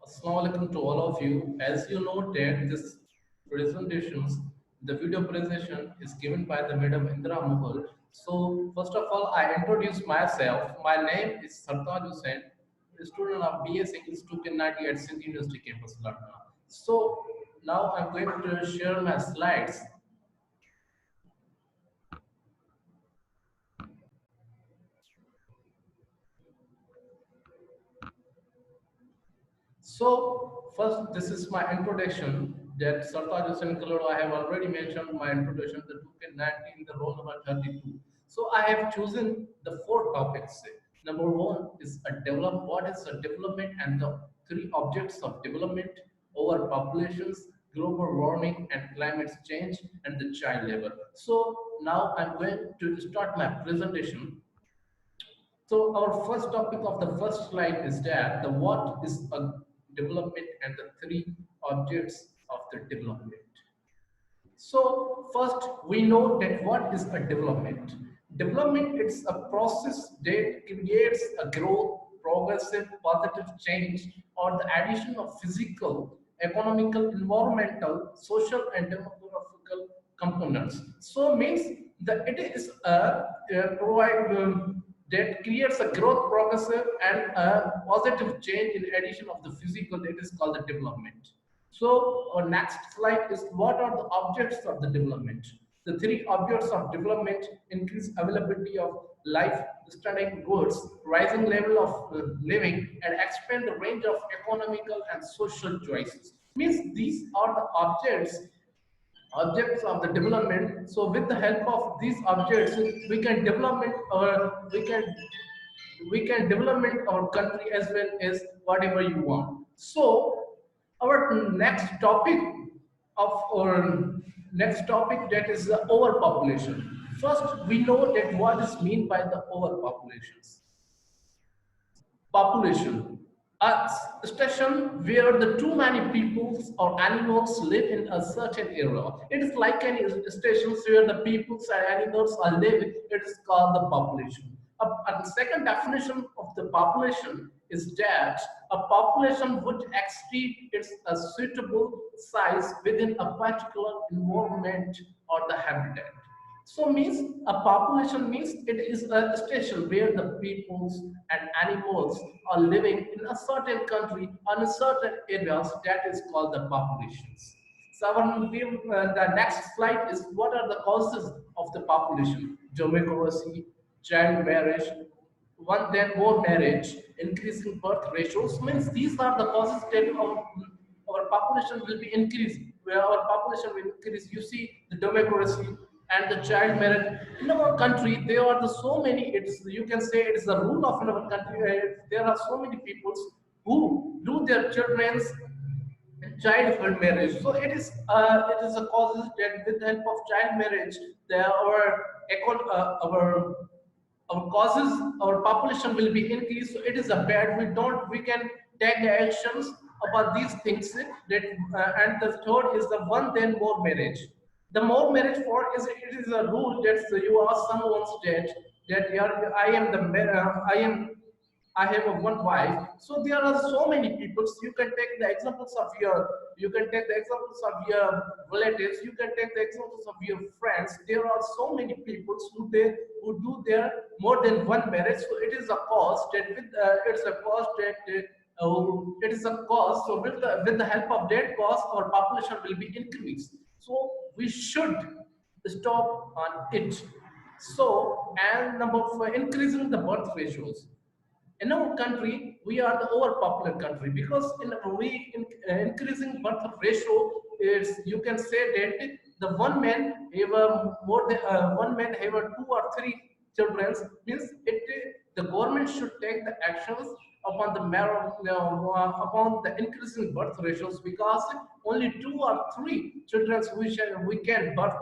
Assalamu alaikum to all of you. As you know that this presentations, the video presentation is given by the Madam Indra Mughal. So first of all, I introduce myself. My name is Sartaj Hussain, a student of BS English 2K90 at Sindh University campus, Larkana. So now I'm going to share my slides. So first, this is my introduction. That Sartaj Hussain Kaloro, I have already mentioned my introduction, the 2K19, the role number 32. So I have chosen the four topics. Number one is a develop. What is a development and the three objects of development: overpopulations, global warming, and climate change, and the child labor. So now I'm going to start my presentation. So our first topic of the first slide is that the what is a development and the three objects of the development. So first we know that what is a development. Development is a process that creates a growth, progressive, positive change or the addition of physical, economical, environmental, social and demographical components. So means that it is a provide that creates a growth, progressive and a positive change in addition of the physical, that is called the development. So our next slide is what are the objects of the development. The three objects of development: increase availability of life sustaining goods, rising level of living, and expand the range of economical and social choices. Means these are the objects of the development. So with the help of these objects, we can development our we can development our country as well as whatever you want. So our next topic that is the overpopulation. First, we know that what is mean by the overpopulations. Population, a station where the too many peoples or animals live in a certain area. It is like any stations where the peoples and animals are living. It is called the population. A second definition of the population is that a population would exceed its a suitable size within a particular environment or the habitat. So means a population means it is a station where the peoples and animals are living in a certain country on a certain areas, that is called the populations. So the next slide is what are the causes of the population: democracy, child marriage, one then more marriage, increasing birth ratios. Means these are the causes that our population will be increasing. Where our population will increase, you see the democracy and the child marriage in our country. There are the so many. It's you can say it is the rule of in our country. There are so many peoples who do their children's childhood marriage. So it is a causes that with the help of child marriage, there our causes, our population will be increased. So it is a bad. We can take the actions about these things. That and the third is the one then more marriage. The more marriage for is it is a rule that you ask someone's that yeah, I am I have a one wife. So there are so many people. You can take the examples of you can take the examples of your relatives. You can take the examples of your friends. There are so many people who do their more than one marriage. So it is a cost that it's a cost that it is a cost. So with the help of that cost, our population will be increased. So we should stop on it. So and number four, increasing the birth ratios. In our country we are the overpopulated country because increasing birth ratio is, you can say that the one man have more than one man have two or three children. Means the government should take the actions upon the upon the increasing birth ratios, because only two or three children we can birth.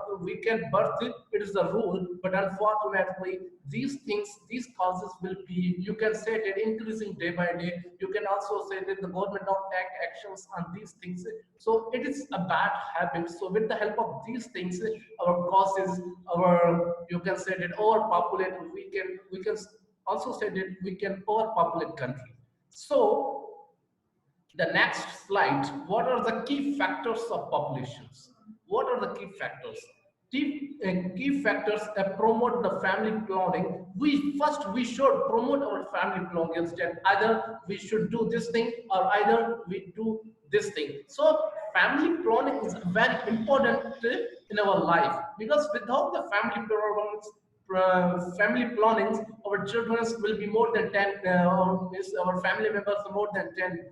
It is the rule, but unfortunately these things, these causes will be, you can say that, increasing day by day. You can also say that the government don't take actions on these things. So it is a bad habit. So with the help of these things, our causes, our, you can say that, overpopulate, we can also say that we can overpopulate country. So The next slide, what are the key factors of populations? What are the key factors? Key factors promote the family planning. We should promote our family planning. Instead, either we should do this thing or either we do this thing. So family planning is very important in our life, because without the family plannings, our children will be more than 10, or our family members are more than 10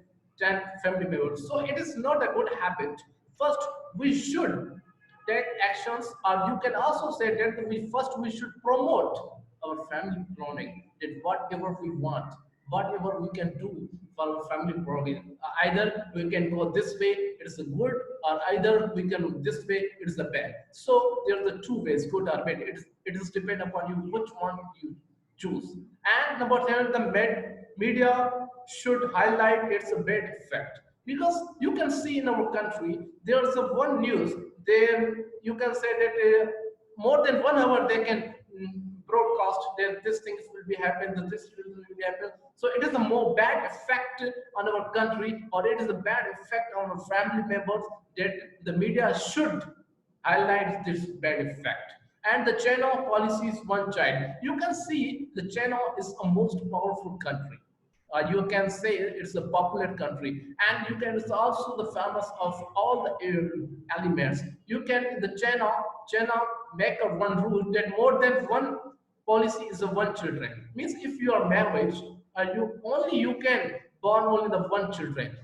family members. So it is not a good habit. First, we should take actions, or you can also say that we should promote our family planning, that whatever we want, whatever we can do for our family planning. Either we can go this way, it is a good, or either we can go this way, it is a bad. So there are the two ways, good or bad. It is depend upon you which one you choose. And number seven, the media should highlight its bad effect, because you can see in our country there is a one news there. You can say that more than 1 hour they can broadcast that this things will be happen, that this will be happen. So it is a more bad effect on our country, or it is a bad effect on our family members, that the media should highlight this bad effect. And the China policy is one child. You can see the China is a most powerful country. You can say it's a popular country, and you can, it's also the famous of all the elements. You can, the China make a one rule that more than one policy is a one children. Means if you are married, you can born only the one children,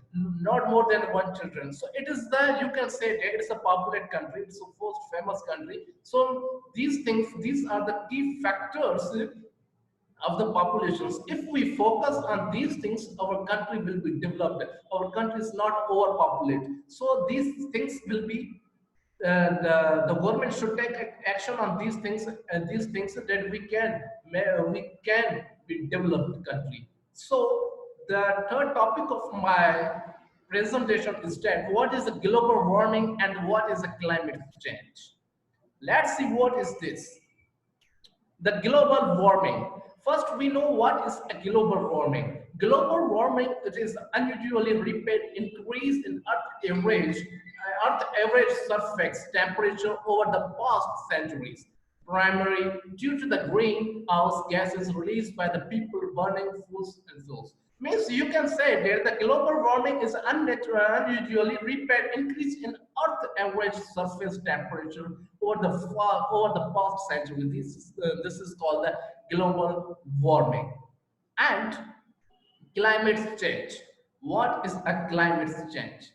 not more than one children. So it is the, you can say that it's a popular country, it's a most famous country. So these things, these are the key factors of the populations. If we focus on these things, our country will be developed. Our country is not overpopulated. So these things will be, the government should take action on these things that we can be developed country. So the third topic of my presentation is that what is the global warming and what is the climate change. Let's see what is this. The global warming. First, we know what is a global warming. Global warming, it is unusually rapid increase in Earth average surface temperature over the past centuries, primarily due to the greenhouse gases released by the people burning fossil fuels. Means you can say that the global warming is unnatural, unusually rapid increase in Earth average surface temperature over the past century. This is called the global warming. And climate change. What is a climate change?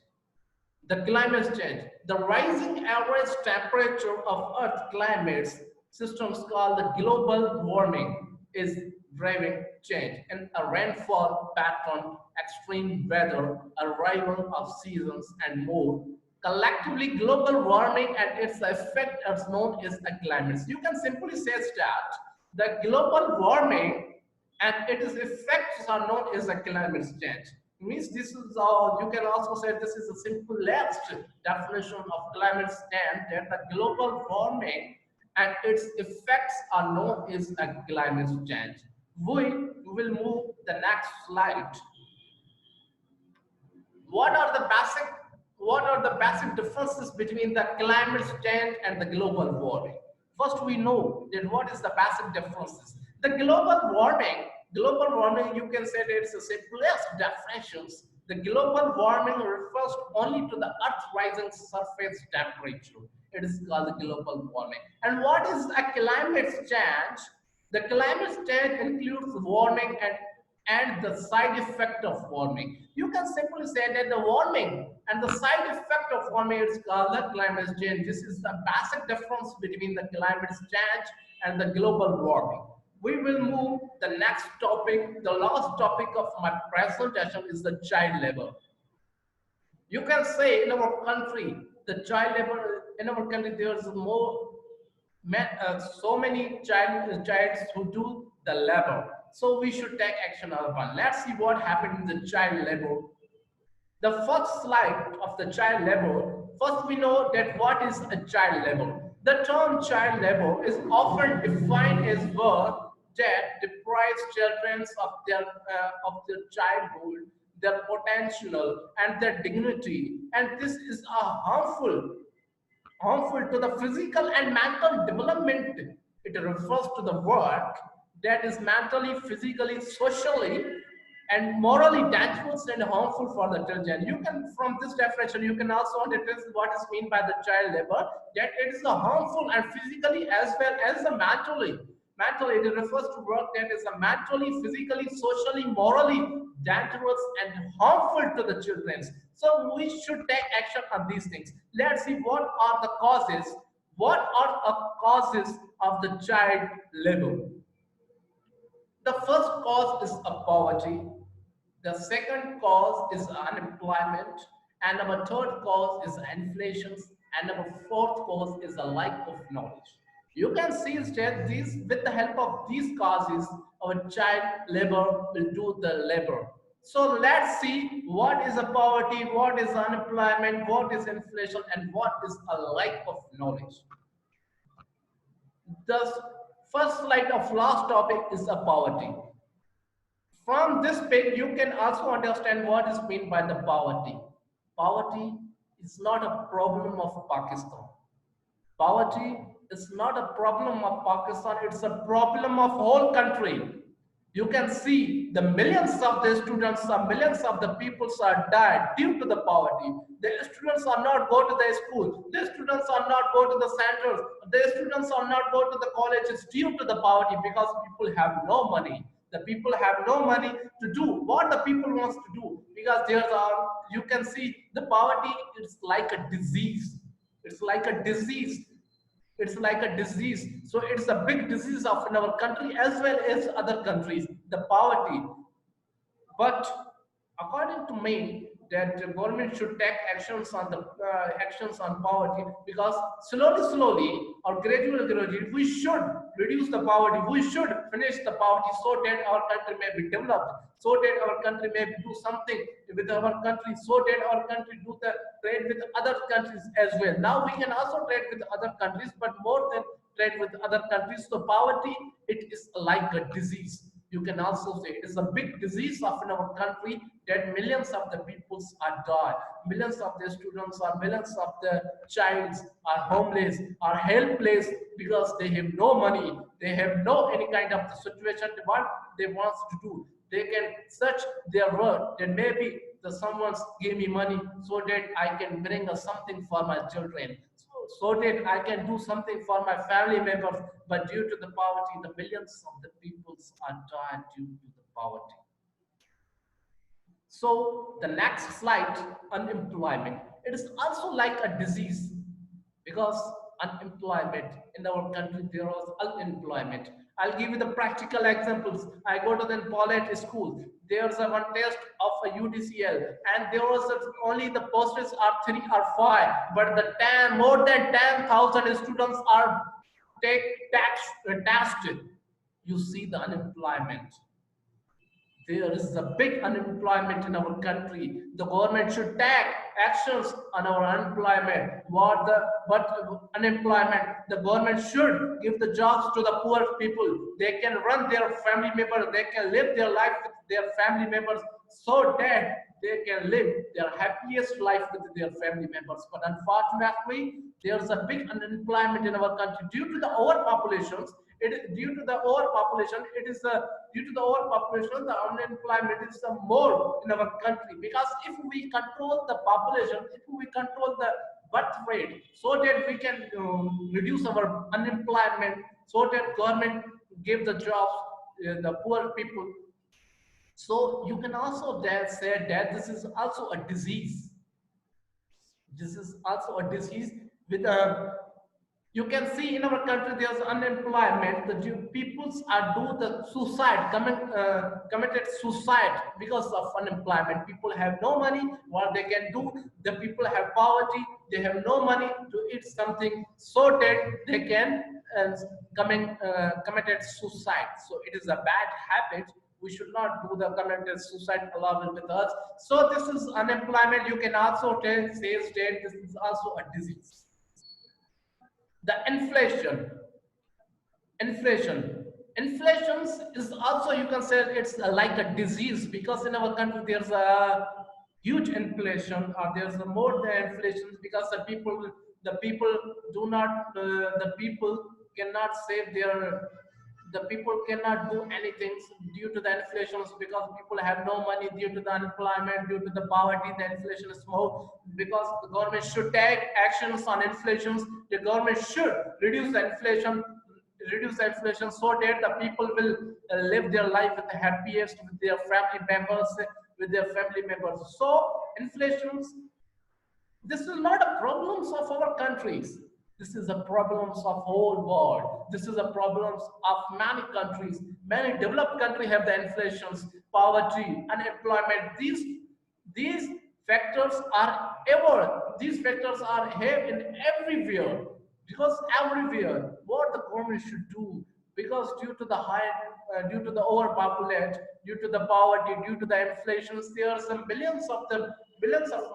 The climate change, the rising average temperature of Earth climates systems called the global warming is driving change in a rainfall pattern, extreme weather, arrival of seasons, and more. Collectively, global warming and its effect is known as a climate. You can simply say that the global warming and its effects are known as a climate change. Means this is, you can also say this is the simplest definition of climate change, that the global warming and its effects are known as a climate change. We will move the next slide. What are the basic differences between the climate change and the global warming? First, we know that what is the basic differences. The global warming, you can say that it's the simplest definitions. The global warming refers only to the Earth's rising surface temperature. It is called the global warming. And what is a climate change? The climate change includes warming and the side effect of warming. You can simply say that the warming and the side effect of warming is called the climate change. This is the basic difference between the climate change and the global warming. We will move the next topic. The last topic of my presentation is the child labor. You can say in our country, the child labor in our country, there's more so many childs who do the labor. So we should take action on one. Let's see what happened in the child labor. The first slide of the child labor. First, we know that what is a child labor. The term child labor is often defined as work that deprives children of their childhood. their potential, and their dignity. And this is a harmful to the physical and mental development. It refers to the work that is mentally, physically, socially, and morally dangerous and harmful for the children. You can, from this definition, you can also understand what is meant by the child labor, that it is a harmful and physically as well as the mentally. Mentally, it refers to work that is a mentally, physically, socially, morally dangerous and harmful to the children. So we should take action on these things. Let's see what are the causes. What are the causes of the child labor? The first cause is a poverty. The second cause is unemployment. And our third cause is inflation. And our fourth cause is a lack of knowledge. You can see that these, with the help of these causes, our child labor will do the labor. So let's see what is a poverty, what is unemployment, what is inflation, and what is a lack of knowledge. The first slide of last topic is a poverty. From this page, you can also understand what is meant by the poverty. Poverty is not a problem of Pakistan. Poverty is not a problem of Pakistan, it's a problem of whole country. You can see the millions of the students, the millions of the people are died due to the poverty. The students are not go to the school. The students are not go to the centers. The students are not go to the colleges due to the poverty because people have no money. The people have no money to do what the people wants to do because there's a, you can see the poverty is like a disease. It's like a disease. It's like a disease. So it's a big disease of in our country as well as other countries, the poverty. But according to me, that the government should take actions on the actions on poverty because slowly or gradually we should reduce the poverty. We should finish the poverty so that our country may be developed, so that our country may do something with our country, so that our country do the trade with other countries as well. Now we can also trade with other countries, but more than trade with other countries. So poverty, it is like a disease. You can also say it is a big disease of in our country that millions of the peoples are died, millions of the students or millions of the childs are homeless, are helpless because they have no money, they have no any kind of the situation what they want to do. They can search their work, then maybe the someone's give me money so that I can bring something for my children, so that I can do something for my family members. But due to the poverty, the millions of the peoples are dying due to the poverty. So the next slide, unemployment. It is also like a disease because unemployment in our country, there was unemployment. I'll give you the practical examples. I go to the college school. There's a one test of a UDCL, and there was only the percentages are 3 or 5, but the 10 more than 10,000 students are take tax tested. You see the unemployment. There is a big unemployment in our country. The government should take actions on our unemployment. What the but unemployment? The government should give the jobs to the poor people. They can run their family members. They can live their life with their family members, so that they can live their happiest life with their family members. But unfortunately, there's a big unemployment in our country due to the overpopulations. It is due to the overpopulation. It is due to the overpopulation. The unemployment is more in our country because if we control the population, if we control the birth rate, so that we can reduce our unemployment, so that government give the jobs the poor people. So you can also then say that this is also a disease. This is also a disease with a, you can see in our country there's unemployment. The peoples are do the suicide, committed suicide because of unemployment. People have no money. What they can do? The people have poverty. They have no money to eat something, so that they can committed suicide. So it is a bad habit. We should not do the committed suicide along with us. So this is unemployment. You can also tell, say, state this is also a disease. The inflation. Inflation is also, you can say, it's like a disease, because in our country there's a huge inflation, or there's a more than inflation, because the people do not the people cannot save their, the people cannot do anything due to the inflations, because people have no money due to the unemployment, due to the poverty. The inflation is more, because the government should take actions on inflations. The government should reduce the inflation, so that the people will live their life with the happiest, with their family members. So inflations, this is not a problems of our countries. This is a problems of whole world. This is a problems of many countries. Many developed countries have the inflations, poverty, unemployment. These factors are ever. These factors are here in everywhere, because everywhere what the government should do, because due to the overpopulate, due to the poverty, due to the inflations, there are some billions of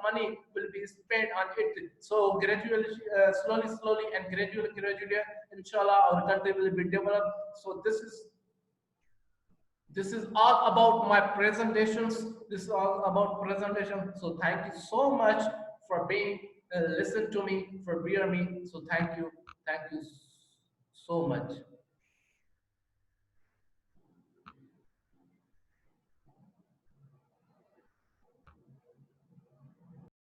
money will be spent on it. So gradually, slowly and gradually, inshallah, our country will be developed. So this is all about my presentations. This is all about presentation. So thank you so much for being listen to me, for being me. So thank you so much.